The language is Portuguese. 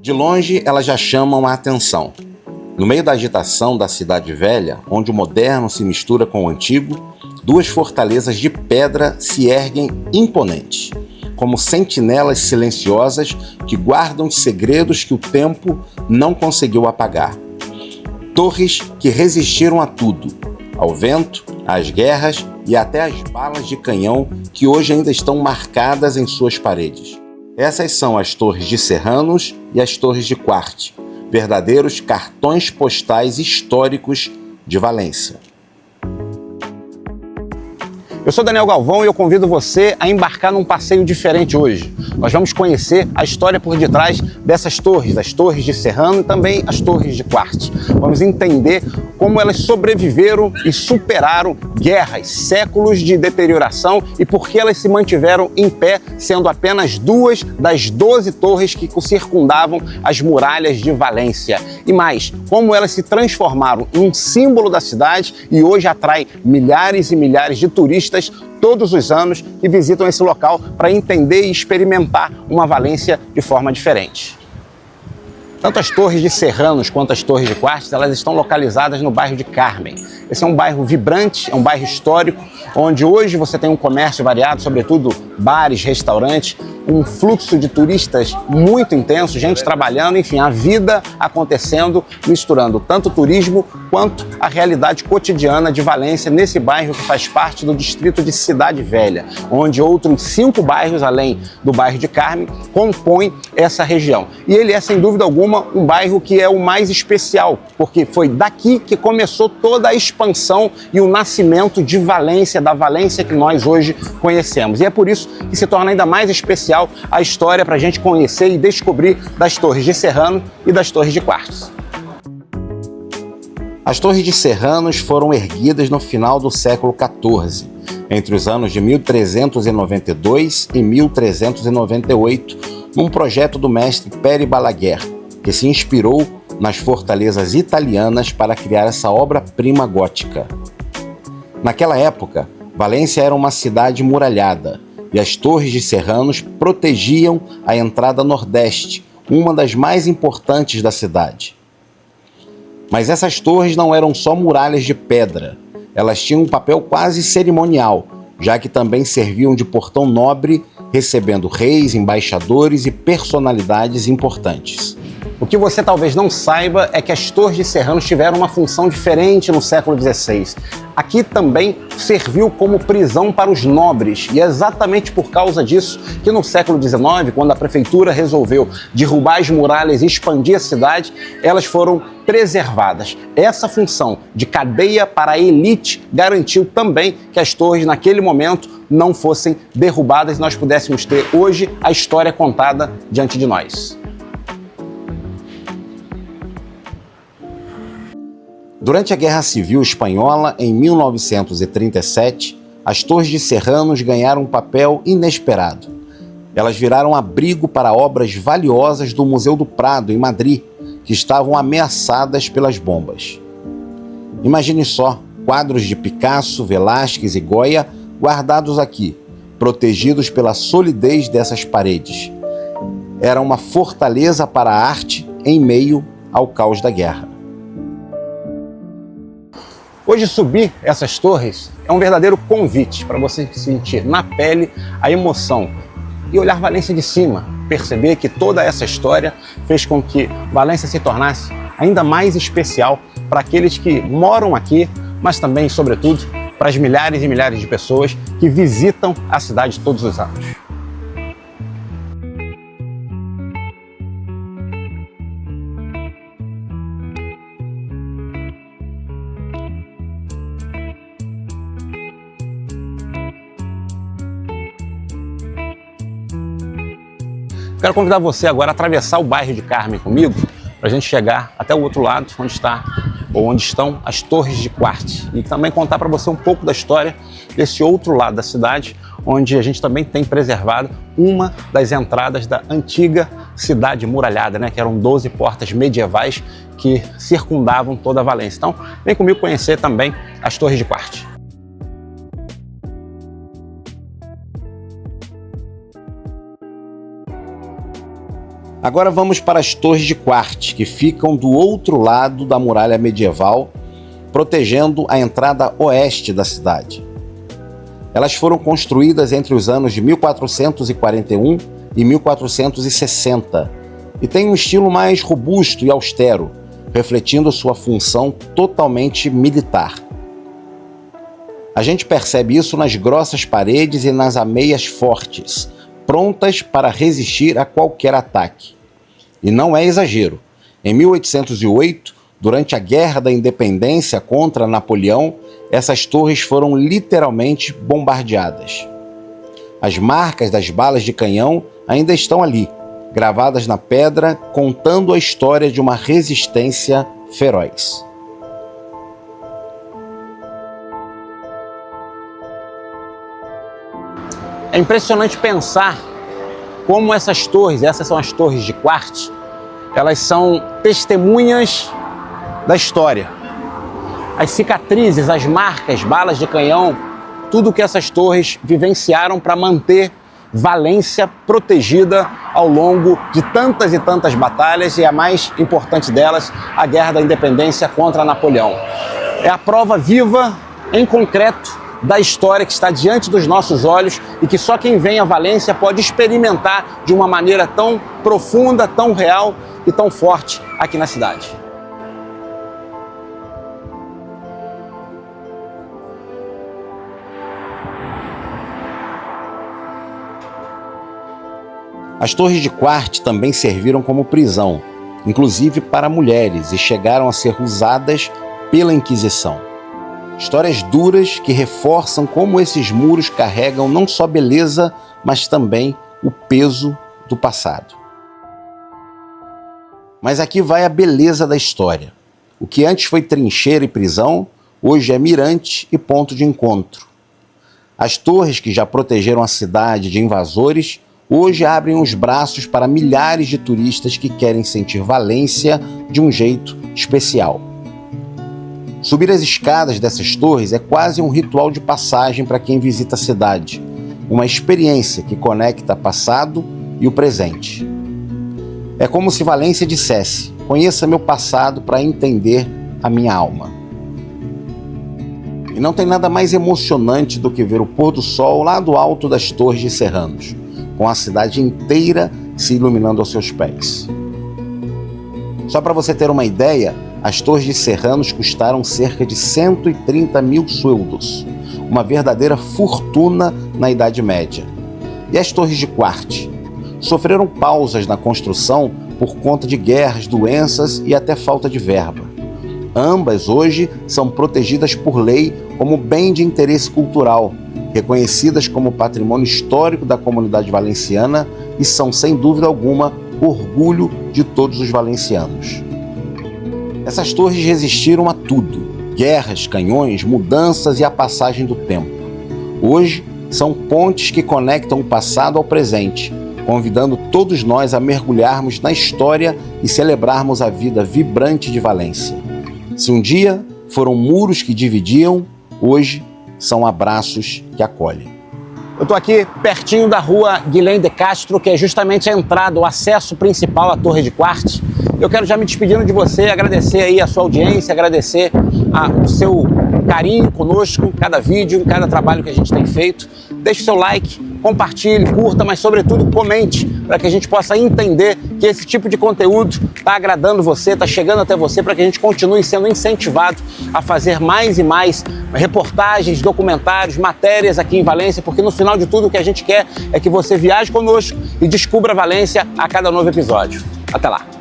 De longe, elas já chamam a atenção. No meio da agitação da cidade velha, onde o moderno se mistura com o antigo, duas fortalezas de pedra se erguem imponentes, como sentinelas silenciosas que guardam os segredos que o tempo não conseguiu apagar. Torres que resistiram a tudo, ao vento, às guerras e até às balas de canhão que hoje ainda estão marcadas em suas paredes. Essas são as Torres de Serranos e as Torres de Quarte, verdadeiros cartões postais históricos de Valência. Eu sou Daniel Galvão e eu convido você a embarcar num passeio diferente hoje. Nós vamos conhecer a história por detrás dessas torres, as Torres de Serrano e também as Torres de Quarte. Vamos entender como elas sobreviveram e superaram guerras, séculos de deterioração e por que elas se mantiveram em pé, sendo apenas 2 das 12 torres que circundavam as muralhas de Valência. E mais, como elas se transformaram em um símbolo da cidade e hoje atraem milhares e milhares de turistas todos os anos que visitam esse local para entender e experimentar uma Valência de forma diferente. Tanto as Torres de Serranos quanto as Torres de Quarte, elas estão localizadas no bairro de Carmen. Esse é um bairro vibrante, é um bairro histórico, onde hoje você tem um comércio variado, sobretudo bares, restaurantes, um fluxo de turistas muito intenso, gente trabalhando, enfim, a vida acontecendo, misturando tanto o turismo quanto a realidade cotidiana de Valência, nesse bairro que faz parte do distrito de Cidade Velha, onde outros 5 bairros, além do bairro de Carmen, compõem essa região. E ele é, sem dúvida alguma, um bairro que é o mais especial, porque foi daqui que começou toda a expansão e o nascimento de Valência, da Valência que nós hoje conhecemos. E é por isso que se torna ainda mais especial a história para a gente conhecer e descobrir das Torres de Serrano e das Torres de Quarte. As Torres de Serranos foram erguidas no final do século XIV, entre os anos de 1392 e 1398, num projeto do mestre Pere Balaguer, que se inspirou nas fortalezas italianas para criar essa obra-prima gótica. Naquela época, Valência era uma cidade muralhada e as Torres de Serranos protegiam a entrada nordeste, uma das mais importantes da cidade. Mas essas torres não eram só muralhas de pedra, elas tinham um papel quase cerimonial, já que também serviam de portão nobre, recebendo reis, embaixadores e personalidades importantes. O que você talvez não saiba é que as Torres de Serranos tiveram uma função diferente no século XVI. Aqui também serviu como prisão para os nobres, e é exatamente por causa disso que no século XIX, quando a prefeitura resolveu derrubar as muralhas e expandir a cidade, elas foram preservadas. Essa função de cadeia para a elite garantiu também que as torres naquele momento não fossem derrubadas e nós pudéssemos ter hoje a história contada diante de nós. Durante a Guerra Civil Espanhola, em 1937, as Torres de Serranos ganharam um papel inesperado. Elas viraram abrigo para obras valiosas do Museu do Prado, em Madrid, que estavam ameaçadas pelas bombas. Imagine só, quadros de Picasso, Velázquez e Goya guardados aqui, protegidos pela solidez dessas paredes. Era uma fortaleza para a arte em meio ao caos da guerra. Hoje subir essas torres é um verdadeiro convite para você sentir na pele a emoção e olhar Valência de cima, perceber que toda essa história fez com que Valência se tornasse ainda mais especial para aqueles que moram aqui, mas também, sobretudo, para as milhares e milhares de pessoas que visitam a cidade todos os anos. Quero convidar você agora a atravessar o bairro de Carmen comigo, para a gente chegar até o outro lado, onde estão as Torres de Quarte, e também contar para você um pouco da história desse outro lado da cidade, onde a gente também tem preservado uma das entradas da antiga cidade muralhada, que eram 12 portas medievais que circundavam toda a Valência. Então, vem comigo conhecer também as Torres de Quarte. Agora vamos para as torres de Quarte, que ficam do outro lado da muralha medieval, protegendo a entrada oeste da cidade. Elas foram construídas entre os anos de 1441 e 1460 e têm um estilo mais robusto e austero, refletindo sua função totalmente militar. A gente percebe isso nas grossas paredes e nas ameias fortes, prontas para resistir a qualquer ataque. E não é exagero. Em 1808, durante a Guerra da Independência contra Napoleão, essas torres foram literalmente bombardeadas. As marcas das balas de canhão ainda estão ali, gravadas na pedra, contando a história de uma resistência feroz. É impressionante pensar como essas são as torres de Quarte, elas são testemunhas da história. As cicatrizes, as marcas, balas de canhão, tudo que essas torres vivenciaram para manter Valência protegida ao longo de tantas e tantas batalhas, e a mais importante delas, a Guerra da Independência contra Napoleão. É a prova viva, em concreto, da história que está diante dos nossos olhos e que só quem vem a Valência pode experimentar de uma maneira tão profunda, tão real e tão forte aqui na cidade. As torres de Quarte também serviram como prisão, inclusive para mulheres, e chegaram a ser usadas pela Inquisição. Histórias duras que reforçam como esses muros carregam não só beleza, mas também o peso do passado. Mas aqui vai a beleza da história. O que antes foi trincheira e prisão, hoje é mirante e ponto de encontro. As torres que já protegeram a cidade de invasores, hoje abrem os braços para milhares de turistas que querem sentir Valência de um jeito especial. Subir as escadas dessas torres é quase um ritual de passagem para quem visita a cidade, uma experiência que conecta passado e o presente. É como se Valência dissesse: conheça meu passado para entender a minha alma. E não tem nada mais emocionante do que ver o pôr do sol lá do alto das Torres de Serranos, com a cidade inteira se iluminando aos seus pés. Só para você ter uma ideia, as Torres de Serranos custaram cerca de 130 mil sueldos, uma verdadeira fortuna na Idade Média. E as Torres de Quarte? Sofreram pausas na construção por conta de guerras, doenças e até falta de verba. Ambas hoje são protegidas por lei como bem de interesse cultural, reconhecidas como patrimônio histórico da comunidade valenciana e são, sem dúvida alguma, orgulho de todos os valencianos. Essas torres resistiram a tudo: guerras, canhões, mudanças e a passagem do tempo. Hoje, são pontes que conectam o passado ao presente, convidando todos nós a mergulharmos na história e celebrarmos a vida vibrante de Valência. Se um dia foram muros que dividiam, hoje são abraços que acolhem. Eu estou aqui pertinho da rua Guilhem de Castro, que é justamente a entrada, o acesso principal à Torre de Quarte. Eu quero já me despedindo de você, agradecer aí a sua audiência, agradecer o seu carinho conosco, cada vídeo, cada trabalho que a gente tem feito. Deixe seu like, compartilhe, curta, mas sobretudo comente, para que a gente possa entender que esse tipo de conteúdo está agradando você, está chegando até você, para que a gente continue sendo incentivado a fazer mais e mais reportagens, documentários, matérias aqui em Valência, porque no final de tudo o que a gente quer é que você viaje conosco e descubra Valência a cada novo episódio. Até lá!